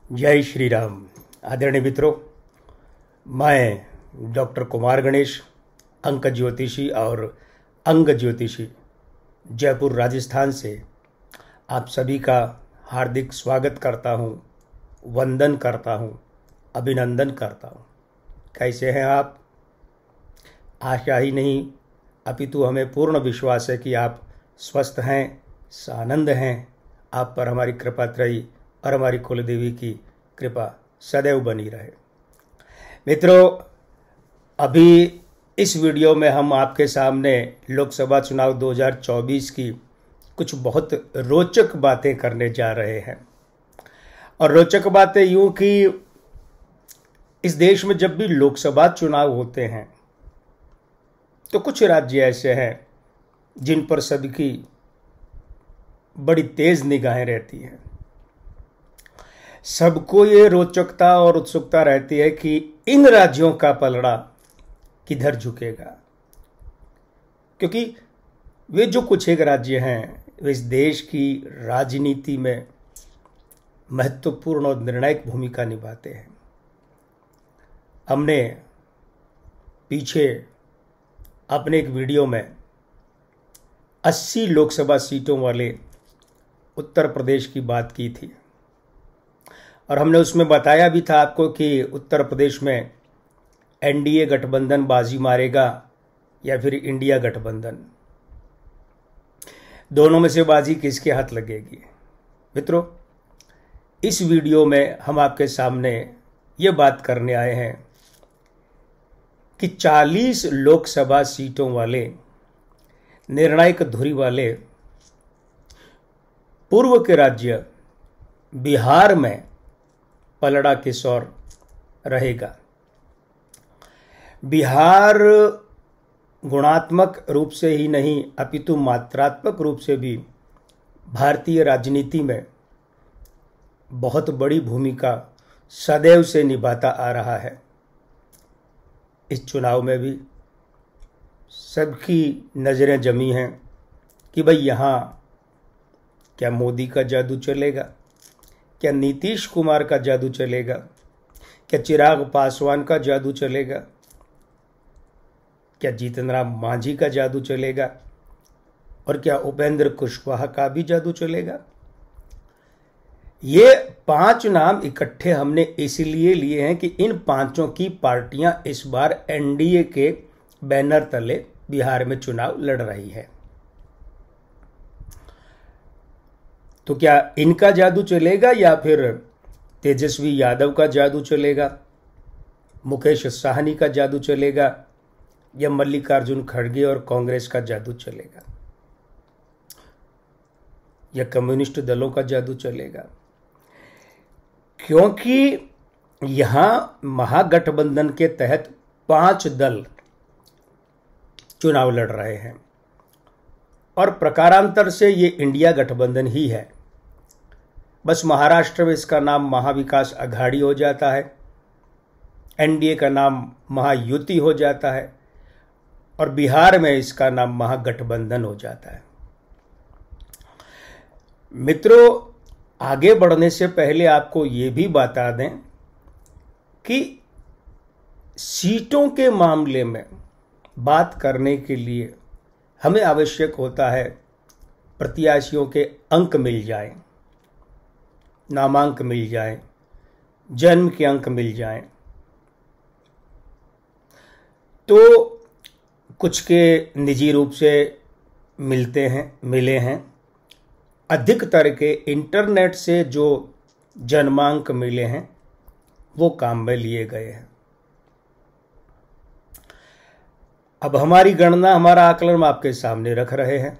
जय श्री राम। आदरणीय मित्रों, मैं डॉक्टर कुमार गणेश, अंक ज्योतिषी और अंग ज्योतिषी, जयपुर राजस्थान से आप सभी का हार्दिक स्वागत करता हूं, वंदन करता हूं, अभिनंदन करता हूं। कैसे हैं आप? आशा ही नहीं अपितु हमें पूर्ण विश्वास है कि आप स्वस्थ हैं, सानंद हैं। आप पर हमारी कृपा त्रयी और हमारी कुलदेवी की कृपा सदैव बनी रहे। मित्रों, अभी इस वीडियो में हम आपके सामने लोकसभा चुनाव 2024 की कुछ बहुत रोचक बातें करने जा रहे हैं। और रोचक बातें यूं कि इस देश में जब भी लोकसभा चुनाव होते हैं तो कुछ राज्य ऐसे हैं जिन पर सबकी बड़ी तेज निगाहें रहती हैं। सबको ये रोचकता और उत्सुकता रहती है कि इन राज्यों का पलड़ा किधर झुकेगा, क्योंकि वे जो कुछ एक राज्य हैं वे इस देश की राजनीति में महत्वपूर्ण और निर्णायक भूमिका निभाते हैं। हमने पीछे अपने एक वीडियो में 80 लोकसभा सीटों वाले उत्तर प्रदेश की बात की थी और हमने उसमें बताया भी था आपको कि उत्तर प्रदेश में एनडीए गठबंधन बाजी मारेगा या फिर इंडिया गठबंधन, दोनों में से बाजी किसके हाथ लगेगी। मित्रों, इस वीडियो में हम आपके सामने ये बात करने आए हैं कि 40 लोकसभा सीटों वाले निर्णायक धुरी वाले पूर्व के राज्य बिहार में पलड़ा किस ओर रहेगा। बिहार गुणात्मक रूप से ही नहीं अपितु मात्रात्मक रूप से भी भारतीय राजनीति में बहुत बड़ी भूमिका सदैव से निभाता आ रहा है। इस चुनाव में भी सबकी नज़रें जमी हैं कि भाई यहाँ क्या मोदी का जादू चलेगा, क्या नीतीश कुमार का जादू चलेगा, क्या चिराग पासवान का जादू चलेगा, क्या जीतन राम मांझी का जादू चलेगा और क्या उपेंद्र कुशवाहा का भी जादू चलेगा। ये 5 नाम इकट्ठे हमने इसलिए लिए हैं कि इन पांचों की पार्टियां इस बार एनडीए के बैनर तले बिहार में चुनाव लड़ रही है। तो क्या इनका जादू चलेगा या फिर तेजस्वी यादव का जादू चलेगा, मुकेश साहनी का जादू चलेगा या मल्लिकार्जुन खड़गे और कांग्रेस का जादू चलेगा या कम्युनिस्ट दलों का जादू चलेगा। क्योंकि यहां महागठबंधन के तहत 5 दल चुनाव लड़ रहे हैं और प्रकारांतर से ये इंडिया गठबंधन ही है। बस महाराष्ट्र में इसका नाम महाविकास अघाड़ी हो जाता है, एनडीए का नाम महायुति हो जाता है और बिहार में इसका नाम महागठबंधन हो जाता है। मित्रों, आगे बढ़ने से पहले आपको ये भी बता दें कि सीटों के मामले में बात करने के लिए हमें आवश्यक होता है प्रत्याशियों के अंक मिल जाएं, नामांक मिल जाएं, जन्म के अंक मिल जाएं। तो कुछ के निजी रूप से मिले हैं। अधिकतर के इंटरनेट से जो जन्मांक मिले हैं वो काम में लिए गए हैं। अब हमारी गणना, हमारा आकलन हम आपके सामने रख रहे हैं,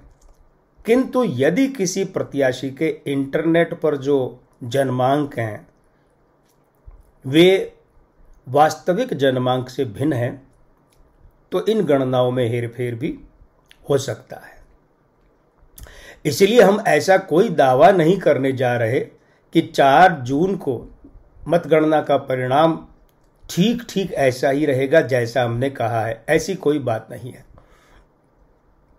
किंतु यदि किसी प्रत्याशी के इंटरनेट पर जो जन्मांक हैं वे वास्तविक जन्मांक से भिन्न हैं तो इन गणनाओं में हेरफेर भी हो सकता है। इसलिए हम ऐसा कोई दावा नहीं करने जा रहे कि 4 जून को मतगणना का परिणाम ठीक ठीक ऐसा ही रहेगा जैसा हमने कहा है। ऐसी कोई बात नहीं है।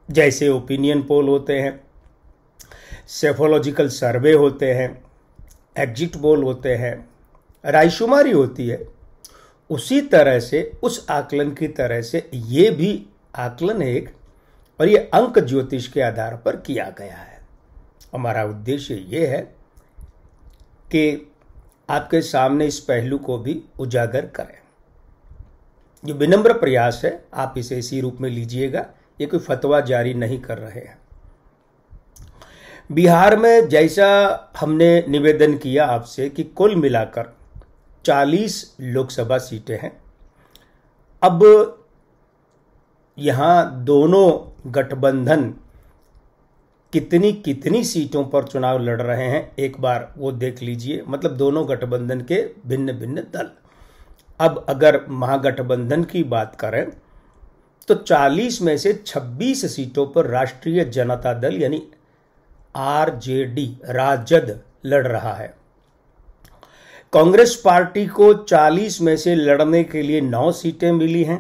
जैसे ओपिनियन पोल होते हैं, सेफोलॉजिकल सर्वे होते हैं, एग्जिट पोल होते हैं, रायशुमारी होती है, उसी तरह से उस आकलन की तरह से ये भी आकलन है एक, और ये अंक ज्योतिष के आधार पर किया गया है। हमारा उद्देश्य ये है कि आपके सामने इस पहलू को भी उजागर करें। ये विनम्र प्रयास है, आप इसे इसी रूप में लीजिएगा, ये कोई फतवा जारी नहीं कर रहे हैं। बिहार में जैसा हमने निवेदन किया आपसे कि कुल मिलाकर 40 लोकसभा सीटें हैं। अब यहाँ दोनों गठबंधन कितनी कितनी सीटों पर चुनाव लड़ रहे हैं, एक बार वो देख लीजिए। मतलब दोनों गठबंधन के भिन्न भिन्न दल। अब अगर महागठबंधन की बात करें तो 40 में से 26 सीटों पर राष्ट्रीय जनता दल यानी आरजेडी राजद लड़ रहा है। कांग्रेस पार्टी को 40 में से लड़ने के लिए 9 सीटें मिली हैं।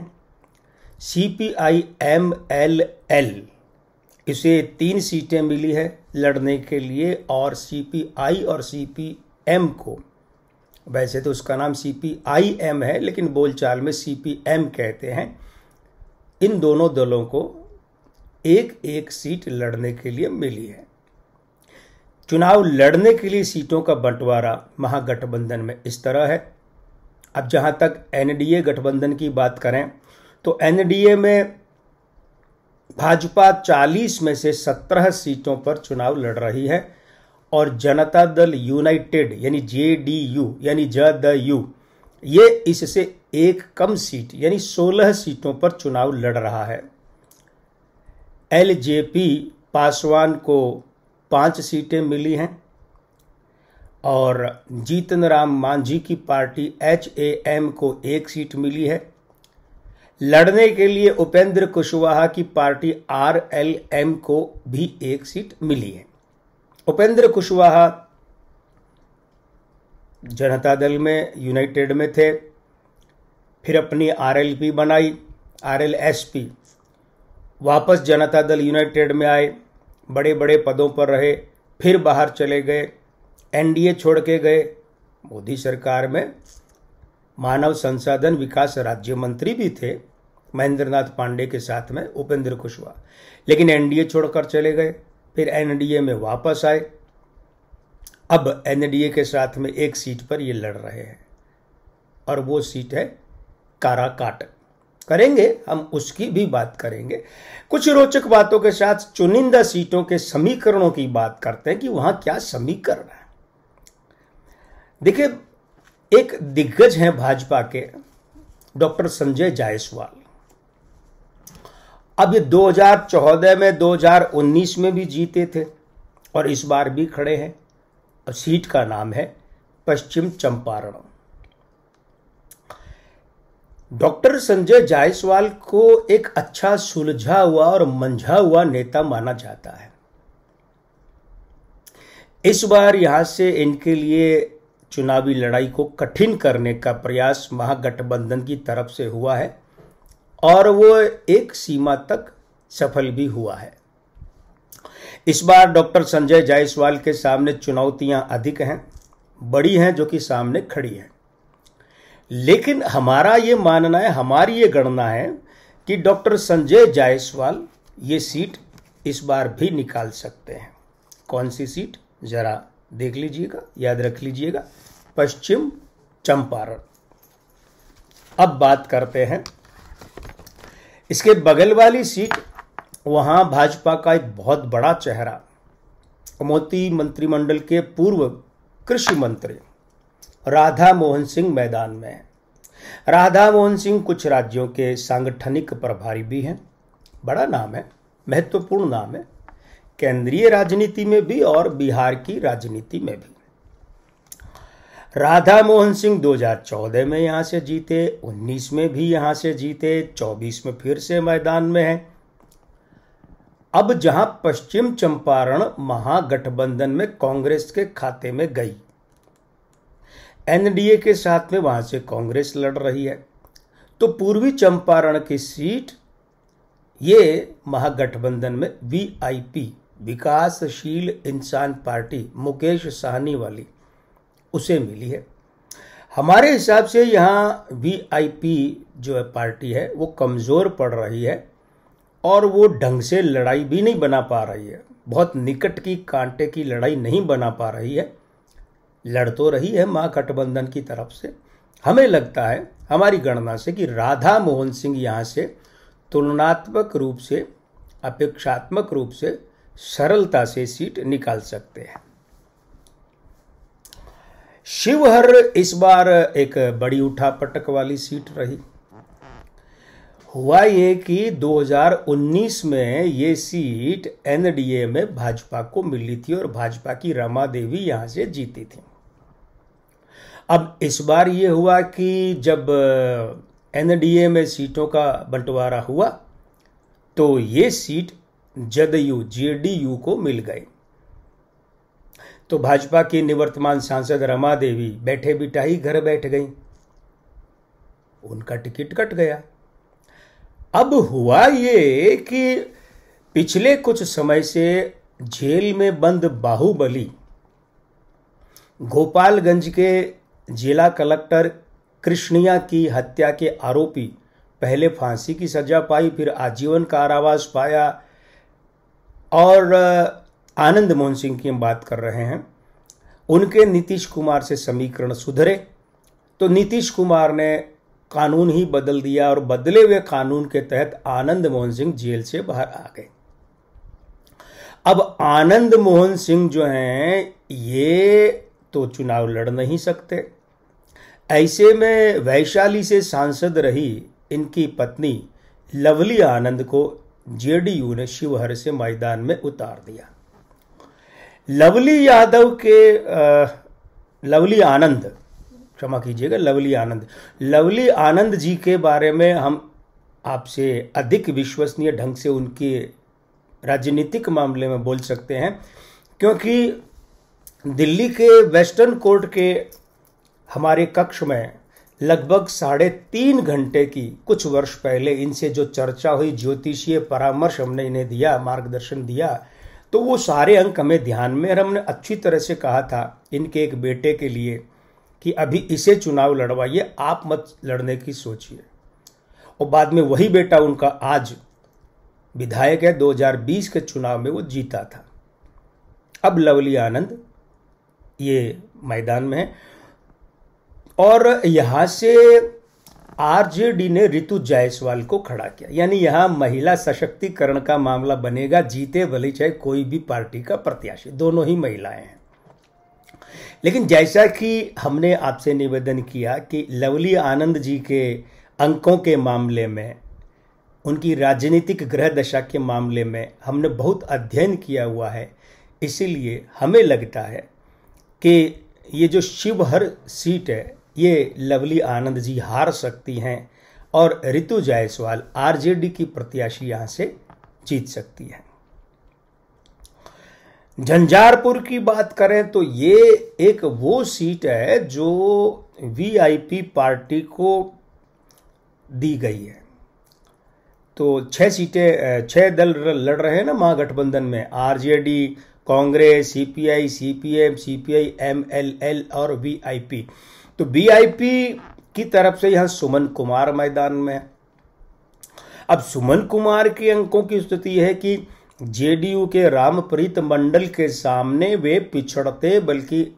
सीपीआई एमएलएल इसे 3 सीटें मिली है लड़ने के लिए, और सीपीआई और सीपीएम को, वैसे तो उसका नाम सीपीआईएम है लेकिन बोलचाल में सीपीएम कहते हैं, इन दोनों दलों को एक एक सीट लड़ने के लिए मिली है। चुनाव लड़ने के लिए सीटों का बंटवारा महागठबंधन में इस तरह है। अब जहां तक एनडीए गठबंधन की बात करें तो एनडीए में भाजपा 40 में से 17 सीटों पर चुनाव लड़ रही है, और जनता दल यूनाइटेड यानी जेडीयू यानी जदयू ये इससे एक कम सीट यानी 16 सीटों पर चुनाव लड़ रहा है। एलजेपी पासवान को 5 सीटें मिली हैं, और जीतन राम मांझी की पार्टी HAM को 1 सीट मिली है। लड़ने के लिए उपेंद्र कुशवाहा की पार्टी RLM को भी 1 सीट मिली है। उपेंद्र कुशवाहा जनता दल में यूनाइटेड में थे, फिर अपनी RLP बनाई, RLSP, वापस जनता दल यूनाइटेड में आए, बड़े बड़े पदों पर रहे, फिर बाहर चले गए, एनडीए छोड़ के गए। मोदी सरकार में मानव संसाधन विकास राज्य मंत्री भी थे महेंद्रनाथ पांडे के साथ में उपेंद्र कुशवाहा, लेकिन एनडीए छोड़कर चले गए, फिर एनडीए में वापस आए। अब एनडीए के साथ में 1 सीट पर ये लड़ रहे हैं, और वो सीट है काराकाट। करेंगे हम, उसकी भी बात करेंगे। कुछ रोचक बातों के साथ चुनिंदा सीटों के समीकरणों की बात करते हैं कि वहां क्या समीकरण है। देखिए, एक दिग्गज हैं भाजपा के डॉक्टर संजय जायसवाल। अब ये 2014 में 2019 में भी जीते थे और इस बार भी खड़े हैं, और सीट का नाम है पश्चिम चंपारण। डॉक्टर संजय जायसवाल को एक अच्छा सुलझा हुआ और मंझा हुआ नेता माना जाता है। इस बार यहां से इनके लिए चुनावी लड़ाई को कठिन करने का प्रयास महागठबंधन की तरफ से हुआ है, और वो एक सीमा तक सफल भी हुआ है। इस बार डॉक्टर संजय जायसवाल के सामने चुनौतियां अधिक हैं, बड़ी हैं, जो कि सामने खड़ी हैं। लेकिन हमारा ये मानना है, हमारी ये गणना है कि डॉक्टर संजय जायसवाल ये सीट इस बार भी निकाल सकते हैं। कौन सी सीट, जरा देख लीजिएगा, याद रख लीजिएगा, पश्चिम चंपारण। अब बात करते हैं इसके बगल वाली सीट। वहां भाजपा का एक बहुत बड़ा चेहरा, मोदी मंत्रिमंडल के पूर्व कृषि मंत्री राधा मोहन सिंह मैदान में है। राधा मोहन सिंह कुछ राज्यों के सांगठनिक प्रभारी भी हैं। बड़ा नाम है, महत्वपूर्ण नाम है, केंद्रीय राजनीति में भी और बिहार की राजनीति में भी। राधा मोहन सिंह 2014 में यहां से जीते, 19 में भी यहां से जीते, 24 में फिर से मैदान में है। अब जहां पश्चिम चंपारण महागठबंधन में कांग्रेस के खाते में गई, एनडीए के साथ में वहां से कांग्रेस लड़ रही है, तो पूर्वी चंपारण की सीट ये महागठबंधन में वीआईपी विकासशील इंसान पार्टी मुकेश साहनी वाली उसे मिली है। हमारे हिसाब से यहाँ वीआईपी जो है पार्टी है वो कमज़ोर पड़ रही है और वो ढंग से लड़ाई भी नहीं बना पा रही है, बहुत निकट की कांटे की लड़ाई नहीं बना पा रही है। लड़ तो रही है महागठबंधन की तरफ से। हमें लगता है हमारी गणना से कि राधा मोहन सिंह यहाँ से तुलनात्मक रूप से, अपेक्षात्मक रूप से सरलता से सीट निकाल सकते हैं। शिवहर इस बार एक बड़ी उठापटक वाली सीट रही। हुआ ये कि 2019 में ये सीट एनडीए में भाजपा को मिली थी और भाजपा की रमा देवी यहां से जीती थी। अब इस बार ये हुआ कि जब एनडीए में सीटों का बंटवारा हुआ तो ये सीट जदयू जेडीयू को मिल गई। तो भाजपा की निवर्तमान सांसद रमा देवी बैठे बिठाई घर बैठ गई, उनका टिकट कट गया। अब हुआ ये कि पिछले कुछ समय से जेल में बंद बाहुबली गोपालगंज के जिला कलेक्टर कृष्णिया की हत्या के आरोपी पहले फांसी की सजा पाई, फिर आजीवन कारावास पाया। और आनंद मोहन सिंह की हम बात कर रहे हैं, उनके नीतीश कुमार से समीकरण सुधरे तो नीतीश कुमार ने कानून ही बदल दिया और बदले हुए कानून के तहत आनंद मोहन सिंह जेल से बाहर आ गए। अब आनंद मोहन सिंह जो हैं ये तो चुनाव लड़ नहीं सकते। ऐसे में वैशाली से सांसद रही इनकी पत्नी लवली आनंद को जेडीयू ने शिवहर से मैदान में उतार दिया। लवली आनंद, क्षमा कीजिएगा, लवली आनंद जी के बारे में हम आपसे अधिक विश्वसनीय ढंग से उनके राजनीतिक मामले में बोल सकते हैं, क्योंकि दिल्ली के वेस्टर्न कोर्ट के हमारे कक्ष में लगभग 3.5 घंटे की कुछ वर्ष पहले इनसे जो चर्चा हुई, ज्योतिषीय परामर्श हमने इन्हें दिया, मार्गदर्शन दिया, तो वो सारे अंक हमें ध्यान में, और हमने अच्छी तरह से कहा था इनके एक बेटे के लिए कि अभी इसे चुनाव लड़वाइए, आप मत लड़ने की सोचिए। और बाद में वही बेटा उनका आज विधायक है, 2020 के चुनाव में वो जीता था। अब लवली आनंद ये मैदान में है और यहां से आरजेडी ने ऋतु जायसवाल को खड़ा किया, यानी यहां महिला सशक्तिकरण का मामला बनेगा, जीते भले चाहे कोई भी पार्टी का प्रत्याशी, दोनों ही महिलाएं हैं। लेकिन जैसा कि हमने आपसे निवेदन किया कि लवली आनंद जी के अंकों के मामले में, उनकी राजनीतिक ग्रह दशा के मामले में हमने बहुत अध्ययन किया हुआ है, इसीलिए हमें लगता है कि ये जो शिवहर सीट है ये लवली आनंद जी हार सकती हैं और ऋतु जायसवाल आरजेडी की प्रत्याशी यहां से जीत सकती है। झंझारपुर की बात करें तो ये एक वो सीट है जो वीआईपी पार्टी को दी गई है। तो 6 दल लड़ रहे हैं ना महागठबंधन में, आरजेडी, कांग्रेस, सीपीआई, सीपीएम, सीपीआई, एमएलएल और वीआईपी। तो वीआईपी की तरफ से यहां सुमन कुमार मैदान में है। अब सुमन कुमार के अंकों की स्थिति है कि जेडीयू के रामप्रीत मंडल के सामने वे पिछड़ते, बल्कि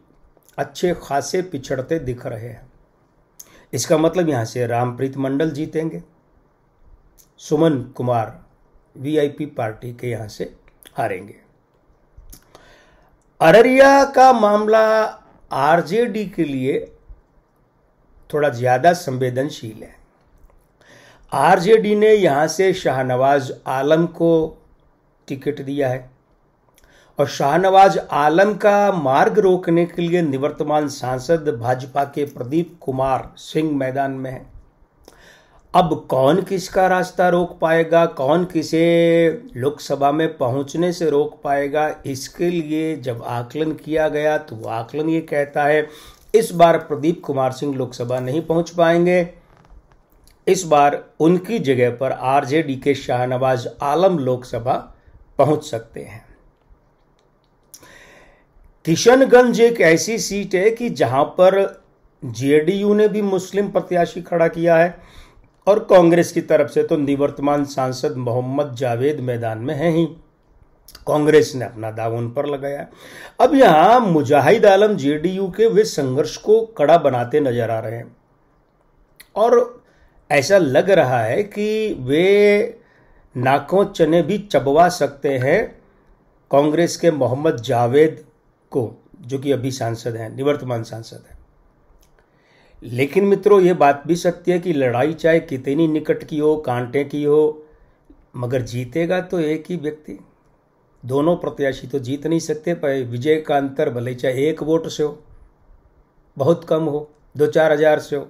अच्छे खासे पिछड़ते दिख रहे हैं। इसका मतलब यहां से रामप्रीत मंडल जीतेंगे, सुमन कुमार वीआईपी पार्टी के यहां से हारेंगे। अररिया का मामला आरजेडी के लिए थोड़ा ज्यादा संवेदनशील है। आरजेडी ने यहां से शाहनवाज आलम को टिकट दिया है और शाहनवाज आलम का मार्ग रोकने के लिए निवर्तमान सांसद भाजपा के प्रदीप कुमार सिंह मैदान में है। अब कौन किसका रास्ता रोक पाएगा, कौन किसे लोकसभा में पहुंचने से रोक पाएगा, इसके लिए जब आकलन किया गया तो वो आकलन ये कहता है इस बार प्रदीप कुमार सिंह लोकसभा नहीं पहुंच पाएंगे। इस बार उनकी जगह पर आरजेडी के शाहनवाज आलम लोकसभा पहुंच सकते हैं। किशनगंज एक ऐसी सीट है कि जहां पर जेडीयू ने भी मुस्लिम प्रत्याशी खड़ा किया है और कांग्रेस की तरफ से तो निवर्तमान सांसद मोहम्मद जावेद मैदान में है ही। कांग्रेस ने अपना दाव उन पर लगाया। अब यहां मुजाहिद आलम जेडीयू के वे संघर्ष को कड़ा बनाते नजर आ रहे हैं और ऐसा लग रहा है कि वे नाकों चने भी चबवा सकते हैं कांग्रेस के मोहम्मद जावेद को, जो कि अभी सांसद हैं, निवर्तमान सांसद हैं। लेकिन मित्रों, ये बात भी सत्य है कि लड़ाई चाहे कितनी निकट की हो, कांटे की हो, मगर जीतेगा तो एक ही व्यक्ति। दोनों प्रत्याशी तो जीत नहीं सकते। पर विजय का अंतर भले चाहे 1 वोट से हो, बहुत कम हो, 2-4 हजार से हो,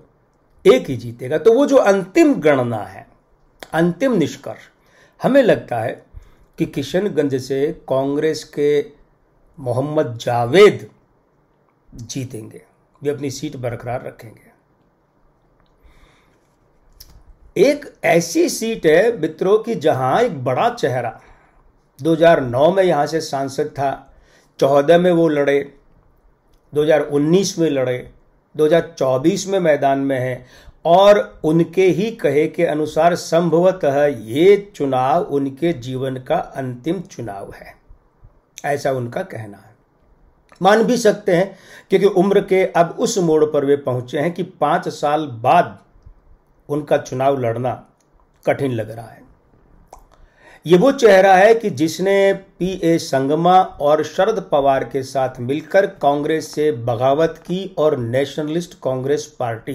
एक ही जीतेगा। तो वो जो अंतिम गणना है, अंतिम निष्कर्ष, हमें लगता है कि किशनगंज से कांग्रेस के मोहम्मद जावेद जीतेंगे, वे अपनी सीट बरकरार रखेंगे। एक ऐसी सीट है मित्रों कि जहां एक बड़ा चेहरा 2009 में यहां से सांसद था, 14 में वो लड़े, 2019 में लड़े, 2024 में मैदान में है और उनके ही कहे के अनुसार संभवतः ये चुनाव उनके जीवन का अंतिम चुनाव है, ऐसा उनका कहना है। मान भी सकते हैं क्योंकि उम्र के अब उस मोड़ पर वे पहुंचे हैं कि 5 साल बाद उनका चुनाव लड़ना कठिन लग रहा है। ये वो चेहरा है कि जिसने पीए संगमा और शरद पवार के साथ मिलकर कांग्रेस से बगावत की और नेशनलिस्ट कांग्रेस पार्टी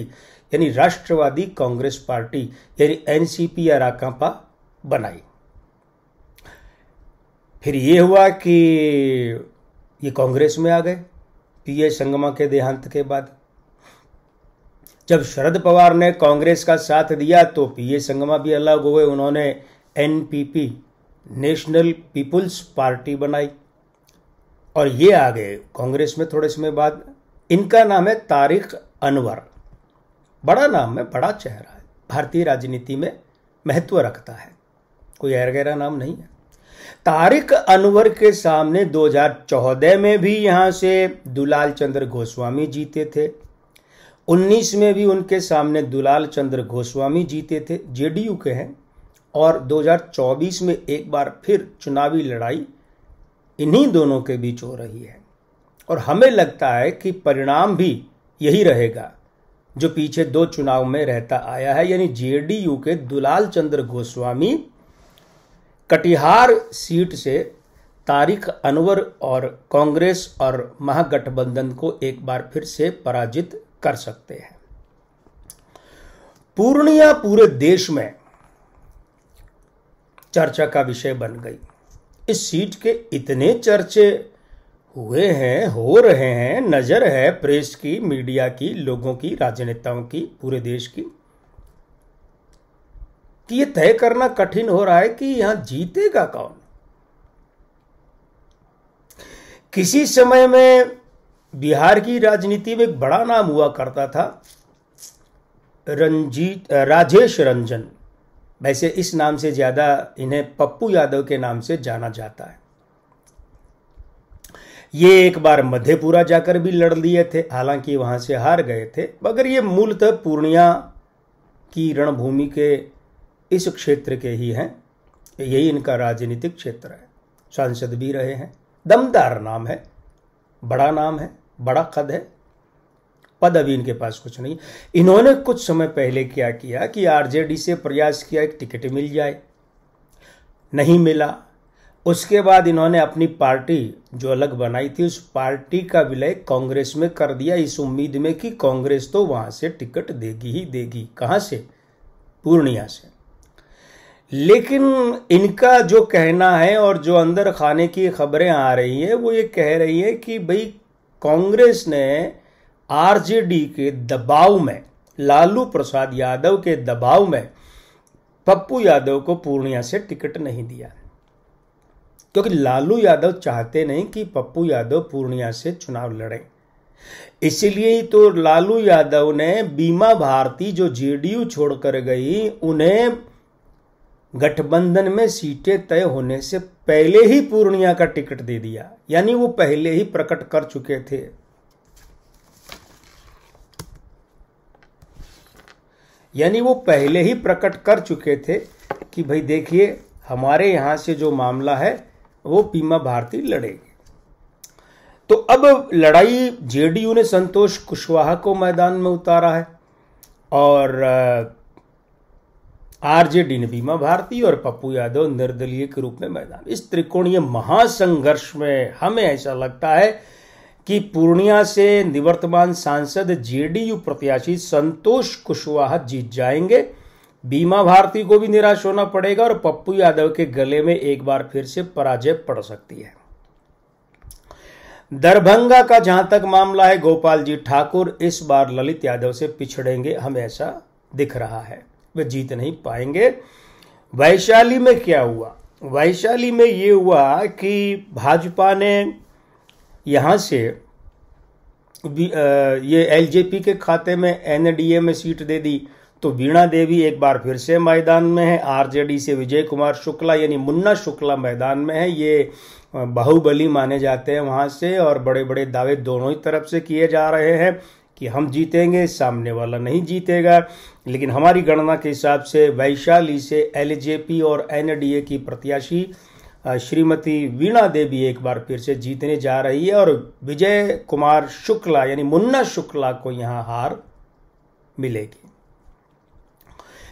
यानी राष्ट्रवादी कांग्रेस पार्टी यानी एनसीपी या राकांपा बनाई। फिर ये हुआ कि ये कांग्रेस में आ गए पीए संगमा के देहांत के बाद। जब शरद पवार ने कांग्रेस का साथ दिया तो पीए संगमा भी अलग हो गए, उन्होंने एनपीपी नेशनल पीपुल्स पार्टी बनाई और ये आ गए कांग्रेस में थोड़े समय बाद। इनका नाम है तारिक अनवर, बड़ा नाम है, बड़ा चेहरा है, भारतीय राजनीति में महत्व रखता है, कोई ऐरगैरा नाम नहीं है। तारिक अनवर के सामने 2014 में भी यहां से दुलाल चंद्र गोस्वामी जीते थे, 19 में भी उनके सामने दुलाल चंद्र गोस्वामी जीते थे, जेडीयू के हैं, और 2024 में एक बार फिर चुनावी लड़ाई इन्हीं दोनों के बीच हो रही है। और हमें लगता है कि परिणाम भी यही रहेगा जो पिछले 2 चुनाव में रहता आया है, यानी जेडीयू के दुलाल चंद्र गोस्वामी कटिहार सीट से तारिक अनवर और कांग्रेस और महागठबंधन को एक बार फिर से पराजित कर सकते हैं। पूर्णिया पूरे देश में चर्चा का विषय बन गई। इस सीट के इतने चर्चे हुए हैं, हो रहे हैं, नजर है प्रेस की, मीडिया की, लोगों की, राजनेताओं की, पूरे देश की, कि यह तय करना कठिन हो रहा है कि यहां जीतेगा कौन। किसी समय में बिहार की राजनीति में एक बड़ा नाम हुआ करता था, राजेश रंजन। वैसे इस नाम से ज्यादा इन्हें पप्पू यादव के नाम से जाना जाता है। ये एक बार मधेपुरा जाकर भी लड़ लिए थे, हालांकि वहां से हार गए थे, मगर ये मूलतः पूर्णिया की रणभूमि के इस क्षेत्र के ही हैं। यही इनका राजनीतिक क्षेत्र है। सांसद भी रहे हैं, दमदार नाम है, बड़ा नाम है, बड़ा कद है। पद अभी इनके पास कुछ नहीं। इन्होंने कुछ समय पहले क्या किया कि आरजेडी से प्रयास किया एक टिकट मिल जाए, नहीं मिला। उसके बाद इन्होंने अपनी पार्टी जो अलग बनाई थी उस पार्टी का विलय कांग्रेस में कर दिया, इस उम्मीद में कि कांग्रेस तो वहां से टिकट देगी ही देगी। कहां से? पूर्णिया से। लेकिन इनका जो कहना है और जो अंदर खाने की खबरें आ रही है वो ये कह रही है कि भाई कांग्रेस ने आरजेडी के दबाव में, लालू प्रसाद यादव के दबाव में पप्पू यादव को पूर्णिया से टिकट नहीं दिया, क्योंकि लालू यादव चाहते नहीं कि पप्पू यादव पूर्णिया से चुनाव लड़े। इसीलिए ही तो लालू यादव ने बीमा भारती जो जेडीयू छोड़कर गई, उन्हें गठबंधन में सीटें तय होने से पहले ही पूर्णिया का टिकट दे दिया। यानी वो पहले ही प्रकट कर चुके थे यानी वो पहले ही प्रकट कर चुके थे कि भाई देखिए हमारे यहाँ से जो मामला है वो बीमा भारती लड़ेगी। तो अब लड़ाई जेडीयू ने संतोष कुशवाहा को मैदान में उतारा है और आरजेडी ने बीमा भारती और पप्पू यादव निर्दलीय के रूप में मैदान। इस त्रिकोणीय महासंघर्ष में हमें ऐसा लगता है कि पूर्णिया से निवर्तमान सांसद जेडीयू प्रत्याशी संतोष कुशवाहा जीत जाएंगे। बीमा भारती को भी निराश होना पड़ेगा और पप्पू यादव के गले में एक बार फिर से पराजय पड़ सकती है। दरभंगा का जहां तक मामला है, गोपाल जी ठाकुर इस बार ललित यादव से पिछड़ेंगे, हमें ऐसा दिख रहा है, वे जीत नहीं पाएंगे। वैशाली में क्या हुआ? वैशाली में ये हुआ कि भाजपा ने यहां से ये एलजेपी के खाते में एनडीए में सीट दे दी, तो वीणा देवी एक बार फिर से मैदान में है। आरजेडी से विजय कुमार शुक्ला यानी मुन्ना शुक्ला मैदान में है। ये बाहुबली माने जाते हैं वहां से और बड़े बड़े दावे दोनों ही तरफ से किए जा रहे हैं कि हम जीतेंगे, सामने वाला नहीं जीतेगा। लेकिन हमारी गणना के हिसाब से वैशाली से एलजेपी और एनडीए की प्रत्याशी श्रीमती वीणा देवी एक बार फिर से जीतने जा रही है और विजय कुमार शुक्ला यानी मुन्ना शुक्ला को यहां हार मिलेगी।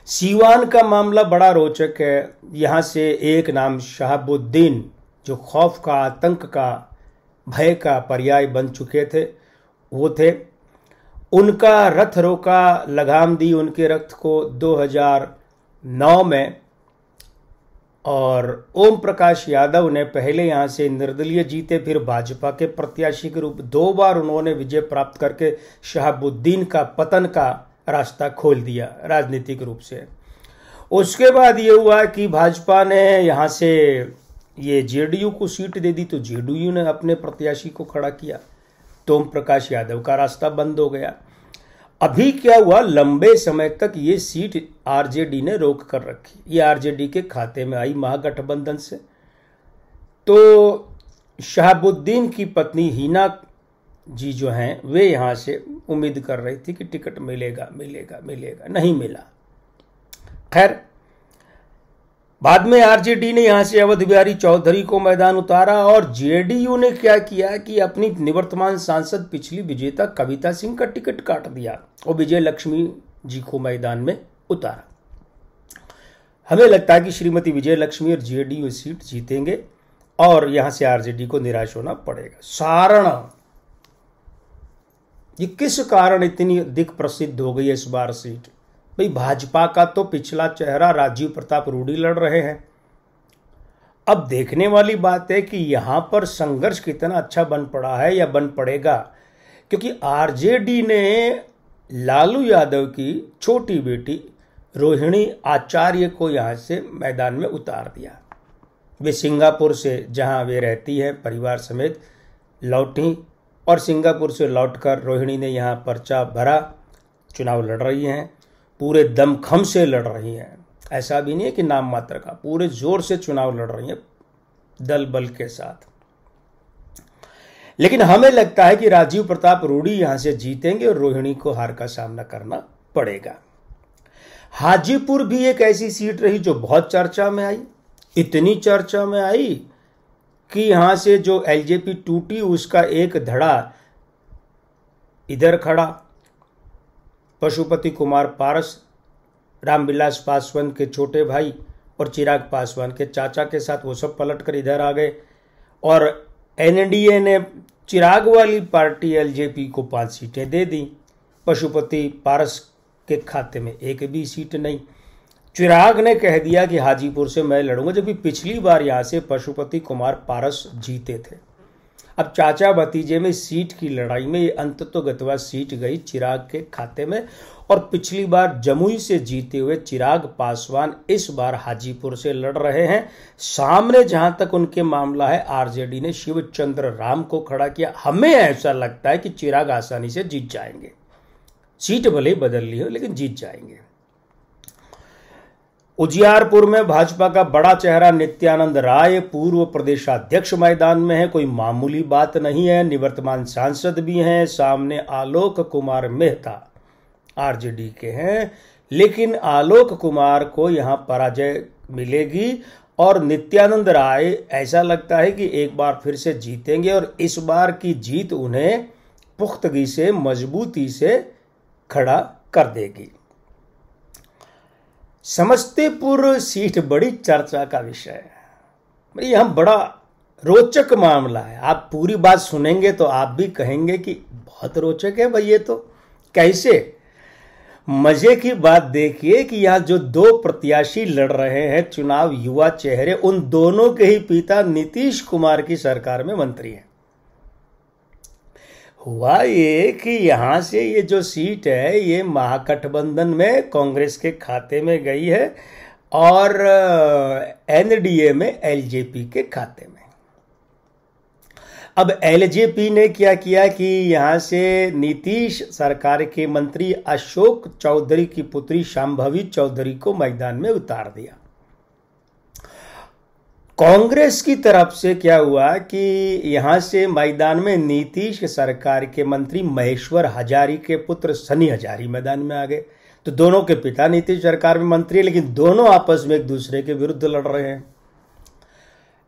सीवान का मामला बड़ा रोचक है। यहां से एक नाम शहाबुद्दीन, जो खौफ का, आतंक का, भय का पर्याय बन चुके थे, वो थे। उनका रथ रोका, लगाम दी उनके रथ को 2009 में और ओम प्रकाश यादव ने पहले यहां से निर्दलीय जीते, फिर भाजपा के प्रत्याशी के रूप 2 बार उन्होंने विजय प्राप्त करके शहाबुद्दीन का पतन का रास्ता खोल दिया राजनीतिक रूप से। उसके बाद ये हुआ कि भाजपा ने यहां से ये जेडीयू को सीट दे दी, तो जेडीयू ने अपने प्रत्याशी को खड़ा किया, तो ओम प्रकाश यादव का रास्ता बंद हो गया। अभी क्या हुआ, लंबे समय तक ये सीट आरजेडी ने रोक कर रखी, ये आरजेडी के खाते में आई महागठबंधन से। तो शहाबुद्दीन की पत्नी हिना जी जो हैं, वे यहां से उम्मीद कर रही थी कि टिकट मिलेगा मिलेगा मिलेगा, नहीं मिला। खैर बाद में आरजेडी ने यहां से अवध बिहारी चौधरी को मैदान उतारा और जेडीयू ने क्या किया कि अपनी निवर्तमान सांसद पिछली विजेता कविता सिंह का टिकट काट दिया और विजय लक्ष्मी जी को मैदान में उतारा। हमें लगता है कि श्रीमती विजय लक्ष्मी और जेडीयू सीट जीतेंगे और यहां से आरजेडी को निराश होना पड़ेगा। सारण, ये किस कारण इतनी अधिक प्रसिद्ध हो गई है इस बार सीट? भाई भाजपा का तो पिछला चेहरा राजीव प्रताप रूडी लड़ रहे हैं। अब देखने वाली बात है कि यहां पर संघर्ष कितना अच्छा बन पड़ा है या बन पड़ेगा, क्योंकि आरजेडी ने लालू यादव की छोटी बेटी रोहिणी आचार्य को यहां से मैदान में उतार दिया। वे सिंगापुर से, जहां वे रहती हैं परिवार समेत, लौटी और सिंगापुर से लौटकर रोहिणी ने यहां पर्चा भरा, चुनाव लड़ रही हैं, पूरे दमखम से लड़ रही हैं। ऐसा भी नहीं है कि नाम मात्र का, पूरे जोर से चुनाव लड़ रही हैं दल बल के साथ। लेकिन हमें लगता है कि राजीव प्रताप रूडी यहां से जीतेंगे और रोहिणी को हार का सामना करना पड़ेगा। हाजीपुर भी एक ऐसी सीट रही जो बहुत चर्चा में आई, इतनी चर्चा में आई कि यहां से जो एलजेपी टूटी उसका एक धड़ा इधर खड़ा, पशुपति कुमार पारस, रामविलास पासवान के छोटे भाई और चिराग पासवान के चाचा के साथ वो सब पलटकर इधर आ गए और एनडीए ने चिराग वाली पार्टी एलजेपी को 5 सीटें दे दी। पशुपति पारस के खाते में एक भी सीट नहीं। चिराग ने कह दिया कि हाजीपुर से मैं लड़ूंगा, जबकि पिछली बार यहां से पशुपति कुमार पारस जीते थे। अब चाचा भतीजे में सीट की लड़ाई में ये अंततोगत्वा सीट गई चिराग के खाते में और पिछली बार जमुई से जीते हुए चिराग पासवान इस बार हाजीपुर से लड़ रहे हैं। सामने जहां तक उनके मामला है, आरजेडी ने शिवचंद्र राम को खड़ा किया। हमें ऐसा लगता है कि चिराग आसानी से जीत जाएंगे, सीट भले ही बदल ली हो लेकिन जीत जाएंगे। उजियारपुर में भाजपा का बड़ा चेहरा नित्यानंद राय, पूर्व प्रदेशाध्यक्ष मैदान में है, कोई मामूली बात नहीं है। निवर्तमान सांसद भी हैं। सामने आलोक कुमार मेहता आरजेडी के हैं, लेकिन आलोक कुमार को यहाँ पराजय मिलेगी और नित्यानंद राय ऐसा लगता है कि एक बार फिर से जीतेंगे और इस बार की जीत उन्हें पुख्तगी से, मजबूती से खड़ा कर देगी। समस्तीपुर सीट बड़ी चर्चा का विषय है। यह बड़ा रोचक मामला है। आप पूरी बात सुनेंगे तो आप भी कहेंगे कि बहुत रोचक है भाई, ये तो कैसे। मजे की बात देखिए कि यहाँ जो दो प्रत्याशी लड़ रहे हैं चुनाव, युवा चेहरे, उन दोनों के ही पिता नीतीश कुमार की सरकार में मंत्री हैं। हुआ ये कि यहां से ये जो सीट है ये महागठबंधन में कांग्रेस के खाते में गई है और एनडीए में एलजेपी के खाते में। अब एलजेपी ने क्या किया कि यहां से नीतीश सरकार के मंत्री अशोक चौधरी की पुत्री शांभवी चौधरी को मैदान में उतार दिया। कांग्रेस की तरफ से क्या हुआ कि यहां से मैदान में नीतीश सरकार के मंत्री महेश्वर हजारी के पुत्र सनी हजारी मैदान में आ गए। तो दोनों के पिता नीतीश सरकार में मंत्री है, लेकिन दोनों आपस में एक दूसरे के विरुद्ध लड़ रहे हैं।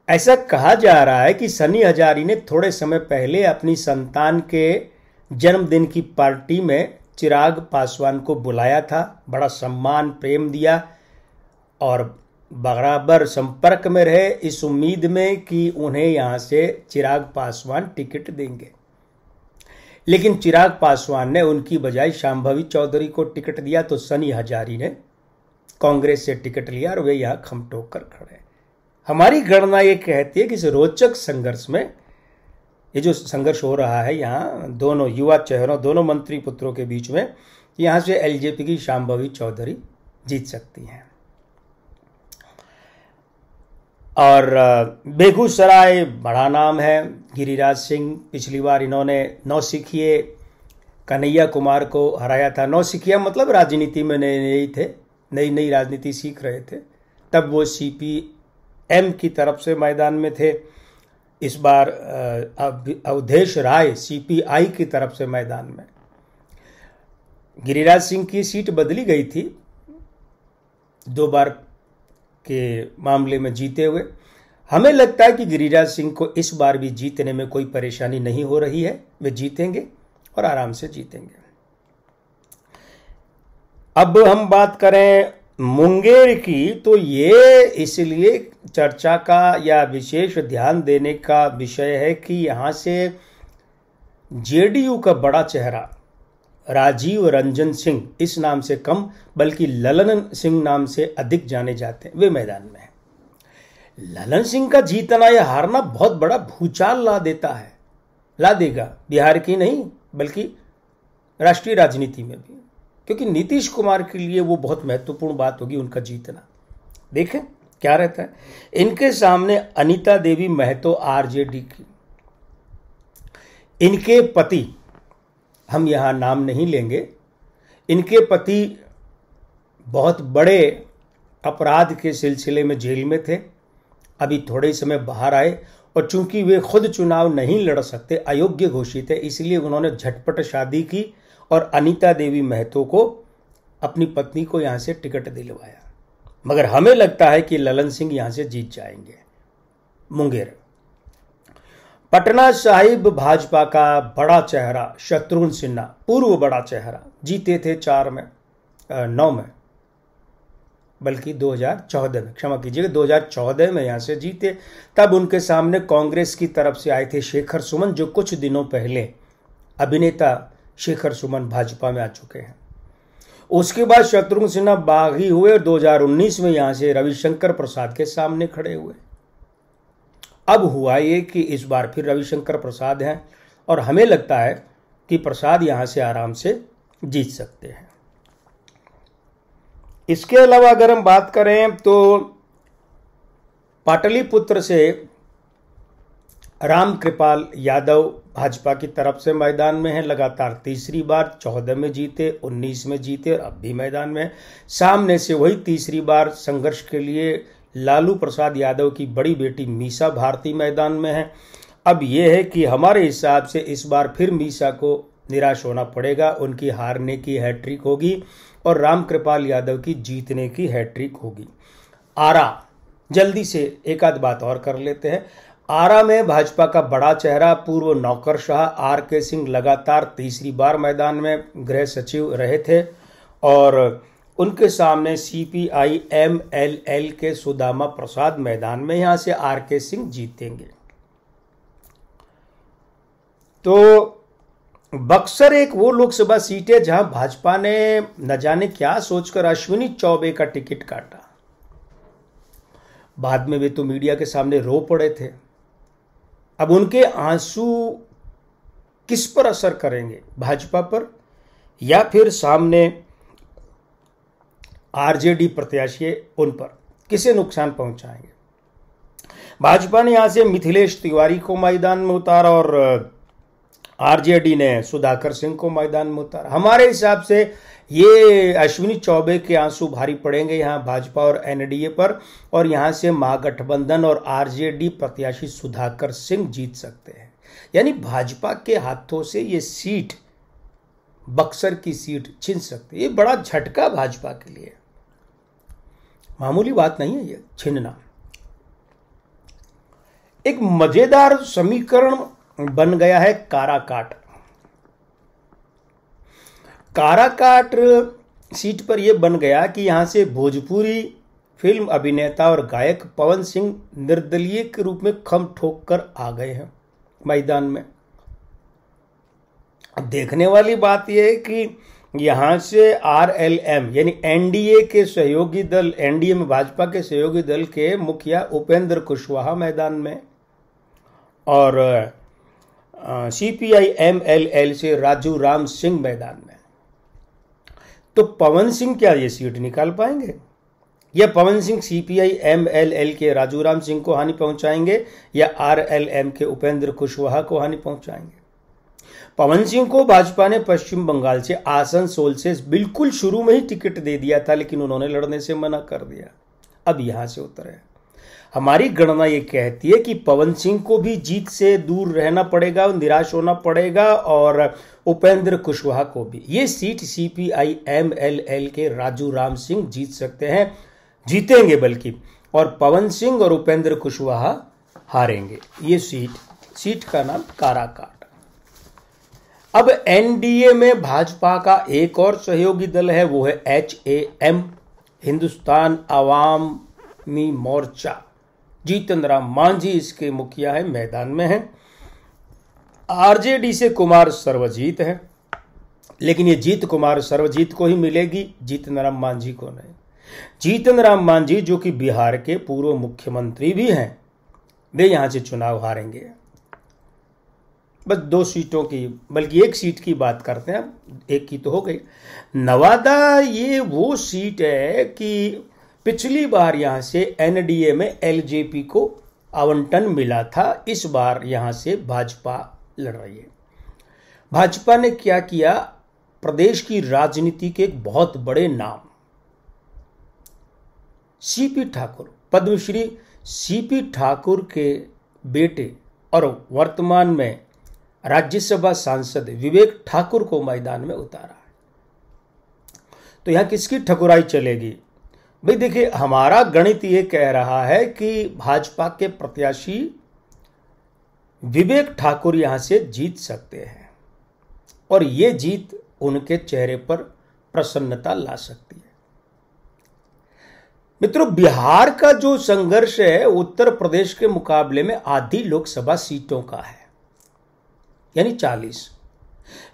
ऐसा कहा जा रहा है कि सनी हजारी ने थोड़े समय पहले अपनी संतान के जन्मदिन की पार्टी में चिराग पासवान को बुलाया था, बड़ा सम्मान प्रेम दिया और बराबर संपर्क में रहे इस उम्मीद में कि उन्हें यहां से चिराग पासवान टिकट देंगे। लेकिन चिराग पासवान ने उनकी बजाय शांभवी चौधरी को टिकट दिया, तो सनी हजारी ने कांग्रेस से टिकट लिया और वे यहां खमटोक कर खड़े। हमारी गणना ये कहती है कि इस रोचक संघर्ष में, ये जो संघर्ष हो रहा है यहाँ दोनों युवा चेहरों, दोनों मंत्री पुत्रों के बीच में, यहां से एलजेपी की शांभवी चौधरी जीत सकती हैं। और बेगूसराय बड़ा नाम है, गिरिराज सिंह, पिछली बार इन्होंने नौसिखिए कन्हैया कुमार को हराया था। नौसिखिया मतलब राजनीति में नए थे, नई राजनीति सीख रहे थे, तब वो सीपीएम की तरफ से मैदान में थे। इस बार अवधेश राय सीपीआई की तरफ से मैदान में। गिरिराज सिंह की सीट बदली गई थी 2 बार के मामले में जीते हुए। हमें लगता है कि गिरिराज सिंह को इस बार भी जीतने में कोई परेशानी नहीं हो रही है, वे जीतेंगे और आराम से जीतेंगे। अब हम बात करें मुंगेर की, तो ये इसलिए चर्चा का या विशेष ध्यान देने का विषय है कि यहां से जेडीयू का बड़ा चेहरा राजीव रंजन सिंह, इस नाम से कम बल्कि ललन सिंह नाम से अधिक जाने जाते हैं, वे मैदान में हैं। ललन सिंह का जीतना या हारना बहुत बड़ा भूचाल ला देगा, बिहार की नहीं बल्कि राष्ट्रीय राजनीति में भी, क्योंकि नीतीश कुमार के लिए वो बहुत महत्वपूर्ण बात होगी उनका जीतना। देखें क्या रहता है। इनके सामने अनीता देवी महतो आरजेडी की, इनके पति, हम यहां नाम नहीं लेंगे, इनके पति बहुत बड़े अपराध के सिलसिले में जेल में थे, अभी थोड़े समय बाहर आए और चूंकि वे खुद चुनाव नहीं लड़ सकते, अयोग्य घोषित है, इसलिए उन्होंने झटपट शादी की और अनीता देवी महतो को, अपनी पत्नी को यहां से टिकट दिलवाया। मगर हमें लगता है कि ललन सिंह यहां से जीत जाएंगे। मुंगेर, पटना साहिब भाजपा का बड़ा चेहरा शत्रुघ्न सिन्हा, पूर्व बड़ा चेहरा, जीते थे 9 में, बल्कि 2014 में, क्षमा कीजिएगा 2014 में यहां से जीते। तब उनके सामने कांग्रेस की तरफ से आए थे शेखर सुमन, जो कुछ दिनों पहले अभिनेता शेखर सुमन भाजपा में आ चुके हैं। उसके बाद शत्रुघ्न सिन्हा बागी हुए और 2019 में यहां से रविशंकर प्रसाद के सामने खड़े हुए। अब हुआ ये कि इस बार फिर रविशंकर प्रसाद हैं और हमें लगता है कि प्रसाद यहां से आराम से जीत सकते हैं। इसके अलावा अगर हम बात करें तो पाटलिपुत्र से रामकृपाल यादव भाजपा की तरफ से मैदान में है, लगातार तीसरी बार, 14 में जीते, 19 में जीते और अब भी मैदान में। सामने से वही तीसरी बार संघर्ष के लिए लालू प्रसाद यादव की बड़ी बेटी मीसा भारती मैदान में है। अब यह है कि हमारे हिसाब से इस बार फिर मीसा को निराश होना पड़ेगा। उनकी हारने की हैट्रिक होगी और रामकृपाल यादव की जीतने की हैट्रिक होगी। आरा, जल्दी से एक आध बात और कर लेते हैं। आरा में भाजपा का बड़ा चेहरा पूर्व नौकरशाह आर.के. सिंह लगातार तीसरी बार मैदान में गृह सचिव रहे थे और उनके सामने सीपीआई एमएलएल के सुदामा प्रसाद मैदान में, यहां से आर.के. सिंह जीतेंगे। तो बक्सर एक वो लोकसभा सीट है जहां भाजपा ने न जाने क्या सोचकर अश्विनी चौबे का टिकट काटा। बाद में वे तो मीडिया के सामने रो पड़े थे। अब उनके आंसू किस पर असर करेंगे, भाजपा पर या फिर सामने आरजेडी प्रत्याशी उन पर, किसे नुकसान पहुंचाएंगे? भाजपा ने यहां से मिथिलेश तिवारी को मैदान में उतारा और आरजेडी ने सुधाकर सिंह को मैदान में उतारा। हमारे हिसाब से ये अश्विनी चौबे के आंसू भारी पड़ेंगे यहाँ भाजपा और एनडीए पर, और यहाँ से महागठबंधन और आरजेडी प्रत्याशी सुधाकर सिंह जीत सकते हैं। यानी भाजपा के हाथों से ये सीट, बक्सर की सीट छिन सकती है। ये बड़ा झटका भाजपा के लिए, मामूली बात नहीं है ये छीनना। एक मजेदार समीकरण बन गया है काराकाट। काराकाट सीट पर यह बन गया कि यहां से भोजपुरी फिल्म अभिनेता और गायक पवन सिंह निर्दलीय के रूप में खम ठोक कर आ गए हैं मैदान में। देखने वाली बात यह है कि यहां से आरएलएम यानी एनडीए के सहयोगी दल, एनडीए में भाजपा के सहयोगी दल के मुखिया उपेंद्र कुशवाहा मैदान में, और सीपीआई एमएलएल से राजू राम सिंह मैदान में। तो पवन सिंह क्या ये सीट निकाल पाएंगे, या पवन सिंह सीपीआई एमएलएल के राजू राम सिंह को हानि पहुंचाएंगे, या आरएलएम के उपेंद्र कुशवाहा को हानि पहुंचाएंगे? पवन सिंह को भाजपा ने पश्चिम बंगाल से, आसनसोल से बिल्कुल शुरू में ही टिकट दे दिया था, लेकिन उन्होंने लड़ने से मना कर दिया। अब यहां से उतरे। हमारी गणना ये कहती है कि पवन सिंह को भी जीत से दूर रहना पड़ेगा, निराश होना पड़ेगा, और उपेंद्र कुशवाहा को भी। ये सीट सीपीआई एमएलएल के राजू राम सिंह जीत सकते हैं, जीतेंगे बल्कि, और पवन सिंह और उपेंद्र कुशवाहा हारेंगे। ये सीट का नाम काराकाट। अब एनडीए में भाजपा का एक और सहयोगी दल है, वो है HAM, हिंदुस्तान आवामी मोर्चा। जीतन राम मांझी इसके मुखिया है, मैदान में है। आरजेडी से कुमार सर्वजीत है, लेकिन ये जीत कुमार सर्वजीत को ही मिलेगी, जीतन राम मांझी को नहीं। जीतन राम मांझी जो कि बिहार के पूर्व मुख्यमंत्री भी हैं, वे यहां से चुनाव हारेंगे। बस 2 सीटों की, बल्कि 1 सीट की बात करते हैं, एक की तो हो गई। नवादा ये वो सीट है कि पिछली बार यहां से एनडीए में एलजेपी को आवंटन मिला था, इस बार यहां से भाजपा लड़ रही है। भाजपा ने क्या किया, प्रदेश की राजनीति के एक बहुत बड़े नाम सीपी ठाकुर, पद्मश्री सीपी ठाकुर के बेटे और वर्तमान में राज्यसभा सांसद विवेक ठाकुर को मैदान में उतारा। तो यहां किसकी ठकुराई चलेगी? भाई देखिए, हमारा गणित ये कह रहा है कि भाजपा के प्रत्याशी विवेक ठाकुर यहां से जीत सकते हैं, और ये जीत उनके चेहरे पर प्रसन्नता ला सकती है। मित्रों, बिहार का जो संघर्ष है उत्तर प्रदेश के मुकाबले में आधी लोकसभा सीटों का है, यानी 40।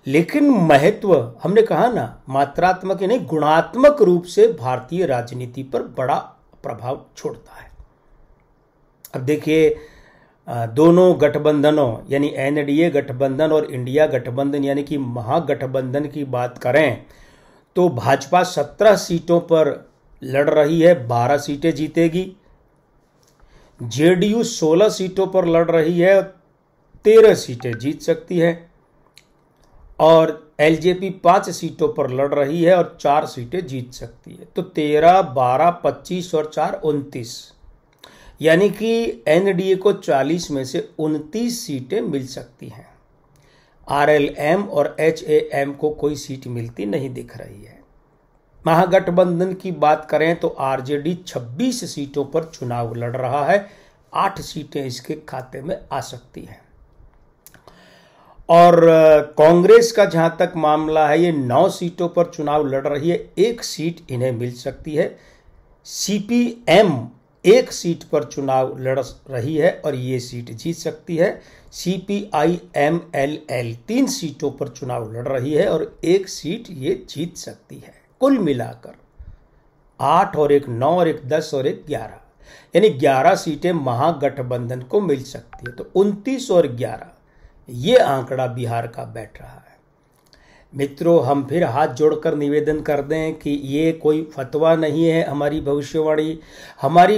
लेकिन महत्व, हमने कहा ना, मात्रात्मक नहीं गुणात्मक रूप से भारतीय राजनीति पर बड़ा प्रभाव छोड़ता है। अब देखिए, दोनों गठबंधनों यानी एनडीए गठबंधन और इंडिया गठबंधन यानी कि महागठबंधन की बात करें तो भाजपा 17 सीटों पर लड़ रही है, 12 सीटें जीतेगी। जेडीयू 16 सीटों पर लड़ रही है, 13 सीटें जीत सकती है, और एलजेपी 5 सीटों पर लड़ रही है और 4 सीटें जीत सकती है। तो 13, 12, 25 और 4 29, यानी कि एनडीए को 40 में से 29 सीटें मिल सकती हैं। RLM और HAM को कोई सीट मिलती नहीं दिख रही है। महागठबंधन की बात करें तो RJD 26 सीटों पर चुनाव लड़ रहा है, 8 सीटें इसके खाते में आ सकती हैं। और कांग्रेस का जहां तक मामला है, ये 9 सीटों पर चुनाव लड़ रही है, 1 सीट इन्हें मिल सकती है। CPM 1 सीट पर चुनाव लड़ रही है और ये सीट जीत सकती है। CPI-MLL 3 सीटों पर चुनाव लड़ रही है और 1 सीट ये जीत सकती है। कुल मिलाकर 8 और 1 9 और 1 10 और 1 11, यानी 11 सीटें महागठबंधन को मिल सकती है। तो 29 और 11 ये आंकड़ा बिहार का बैठ रहा है। मित्रों, हम फिर हाथ जोड़कर निवेदन कर दें कि ये कोई फतवा नहीं है, हमारी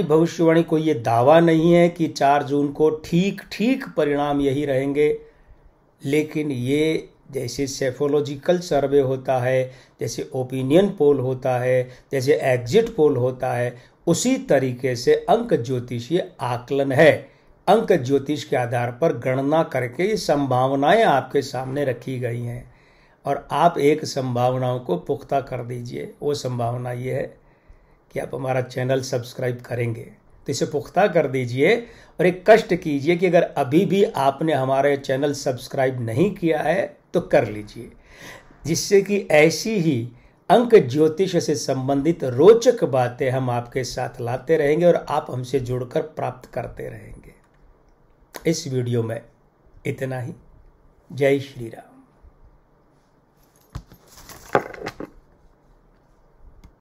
भविष्यवाणी कोई ये दावा नहीं है कि 4 जून को ठीक परिणाम यही रहेंगे। लेकिन ये जैसे सेफोलॉजिकल सर्वे होता है, जैसे ओपिनियन पोल होता है, जैसे एग्जिट पोल होता है, उसी तरीके से अंक ज्योतिषीय आकलन है। अंक ज्योतिष के आधार पर गणना करके ये संभावनाएं आपके सामने रखी गई हैं और आप एक संभावनाओं को पुख्ता कर दीजिए। वो संभावना ये है कि आप हमारा चैनल सब्सक्राइब करेंगे, तो इसे पुख्ता कर दीजिए और एक कष्ट कीजिए कि अगर अभी भी आपने हमारे चैनल सब्सक्राइब नहीं किया है तो कर लीजिए, जिससे कि ऐसी ही अंक ज्योतिष से संबंधित रोचक बातें हम आपके साथ लाते रहेंगे और आप हमसे जुड़कर प्राप्त करते रहेंगे। इस वीडियो में इतना ही। जय श्री राम।